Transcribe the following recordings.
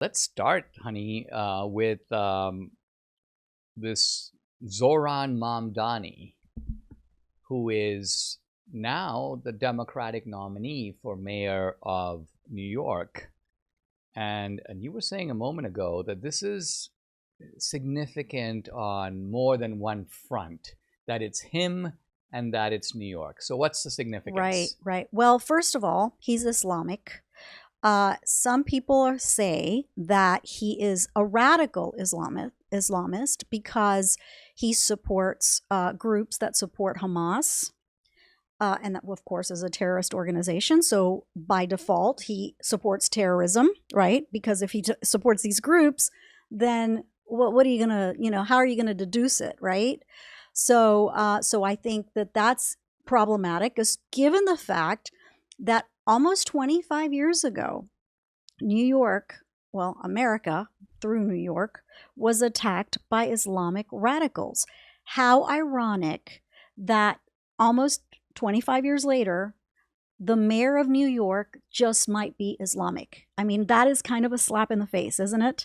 Let's start, honey, with this Zohran Mamdani, who is now the Democratic nominee for mayor of New York. And you were saying a moment ago that this is significant on more than one front, that it's him and that it's New York. So what's the significance? Right. Well, first of all, he's Islamic. Some people say that he is a radical Islamist because he supports groups that support Hamas. And that, of course, is a terrorist organization. So by default, he supports terrorism, right? Because if he supports these groups, then what are you going to, how are you going to deduce it, right? So, so I think that that's problematic, given the fact that almost 25 years ago, New York, well, America through New York, was attacked by Islamic radicals. How ironic that almost 25 years later, the mayor of New York just might be Islamic. I mean, that is kind of a slap in the face, isn't it?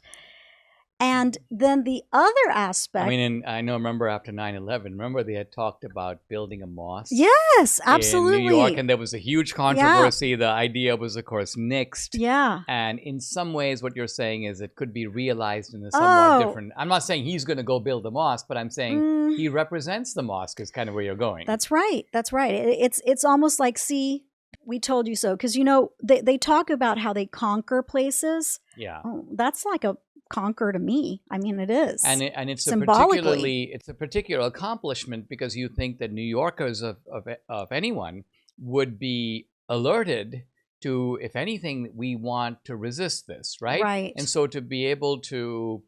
And then the other aspect. I mean, remember after 9/11, remember they had talked about building a mosque? Yes, absolutely. In New York, and there was a huge controversy. Yeah. The idea was, of course, nixed. Yeah. And in some ways, what you're saying is it could be realized in a somewhat different. I'm not saying he's going to go build a mosque, but I'm saying he represents the mosque is kind of where you're going. That's right. That's right. It's almost like, see, we told you so. Because, they talk about how they conquer places. Yeah. Oh, that's like a conquer to me. I mean, it is. And it's a particular accomplishment because you think that New Yorkers of anyone would be alerted to, if anything, we want to resist this, right? Right. And so to be able to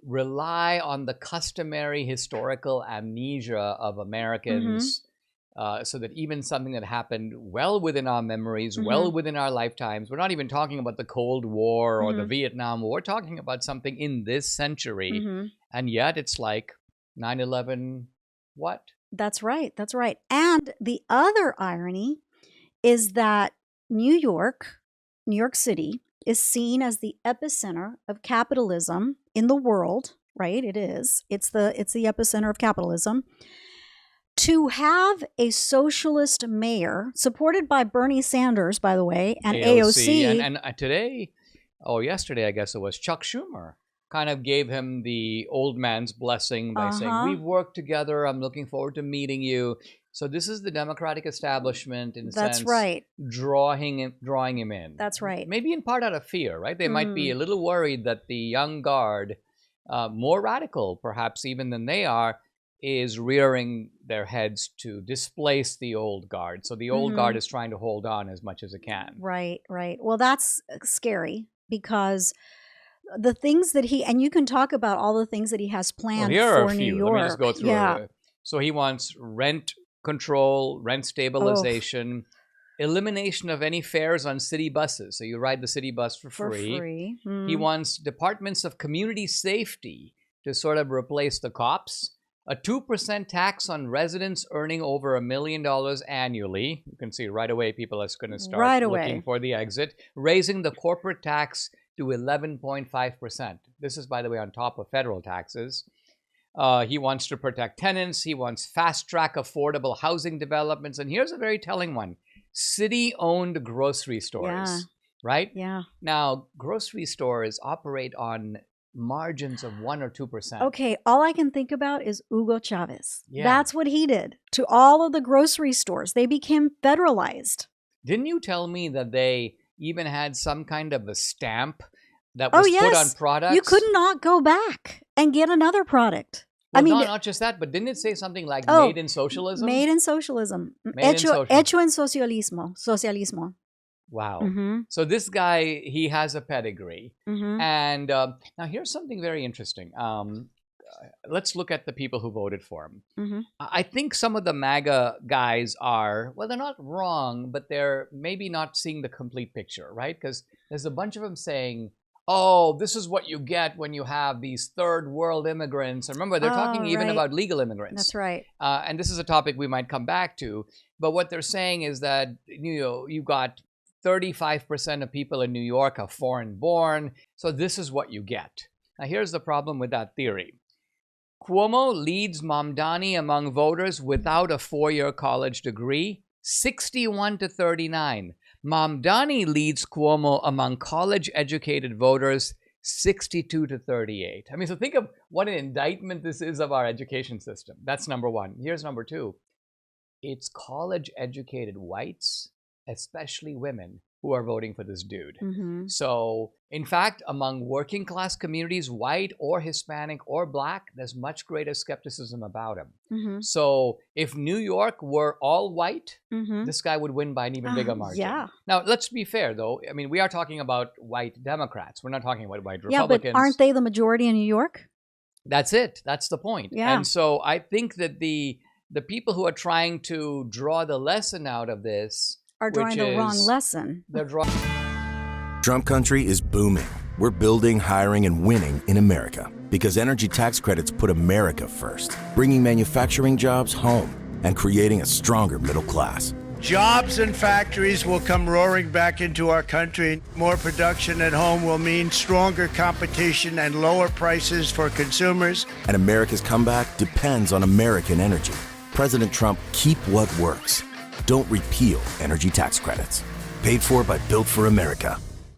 rely on the customary historical amnesia of Americans, so that even something that happened well within our memories, well within our lifetimes, we're not even talking about the Cold War or the Vietnam War, we're talking about something in this century, and yet it's like 9/11, what? That's right. That's right. And the other irony is that New York City, is seen as the epicenter of capitalism in the world, right? It is. It's the epicenter of capitalism. To have a socialist mayor, supported by Bernie Sanders, by the way, and AOC. And today, yesterday, I guess it was, Chuck Schumer kind of gave him the old man's blessing by saying, we've worked together, I'm looking forward to meeting you. So this is the Democratic establishment, in a sense, right, drawing him in. That's right. Maybe in part out of fear, right? They might be a little worried that the young guard, more radical perhaps even than they are, is rearing their heads to displace the old guard. So the old guard is trying to hold on as much as it can. Right. Well, that's scary because the things that and you can talk about all the things that he has planned for New York. Let me just go through it. So he wants rent control, rent stabilization, elimination of any fares on city buses. So you ride the city bus for free. He wants departments of community safety to sort of replace the cops. A 2% tax on residents earning over $1 million annually. You can see right away people are going to start looking for the exit. Raising the corporate tax to 11.5%. This is, by the way, on top of federal taxes. He wants to protect tenants. He wants fast-track affordable housing developments. And here's a very telling one. City-owned grocery stores. Right? Yeah. Now, grocery stores operate on margins of 1 or 2%. Okay, all I can think about is Hugo Chavez. Yeah. That's what he did to all of the grocery stores. They became federalized. Didn't you tell me that they even had some kind of a stamp that was put on products? You could not go back and get another product. Well, not just that, but didn't it say something like made in socialism? Made in socialism. Hecho en socialismo. Wow. So this guy, he has a pedigree. And now here's something very interesting. Let's look at the people who voted for him. I think some of the MAGA guys are, well, they're not wrong, but they're maybe not seeing the complete picture, right? Because there's a bunch of them saying, oh, this is what you get when you have these third world immigrants. And remember, they're talking even about legal immigrants. That's right. And this is a topic we might come back to. But what they're saying is that, you've got 35% of people in New York are foreign born. So this is what you get. Now, here's the problem with that theory. Cuomo leads Mamdani among voters without a 4-year college degree, 61-39. Mamdani leads Cuomo among college-educated voters, 62-38. I mean, so think of what an indictment this is of our education system. That's number one. Here's number two. It's college-educated whites, especially women, who are voting for this dude. Mm-hmm. So, in fact, among working class communities, white or Hispanic or black, there's much greater skepticism about him. Mm-hmm. So, if New York were all white, Mm-hmm. this guy would win by an even bigger margin. Yeah. Now, let's be fair, though. I mean, we are talking about white Democrats. We're not talking about white Yeah, Republicans. but aren't they the majority in New York? That's it. That's the point. Yeah. And so I think that the people who are trying to draw the lesson out of this Are drawing the wrong lesson. They're drawing. Trump country is booming. We're building, hiring, and winning in America because energy tax credits put America first, bringing manufacturing jobs home and creating a stronger middle class. Jobs and factories will come roaring back into our country. More production at home will mean stronger competition and lower prices for consumers. And America's comeback depends on American energy. President Trump, keep what works. Don't repeal energy tax credits. Paid for by Built for America.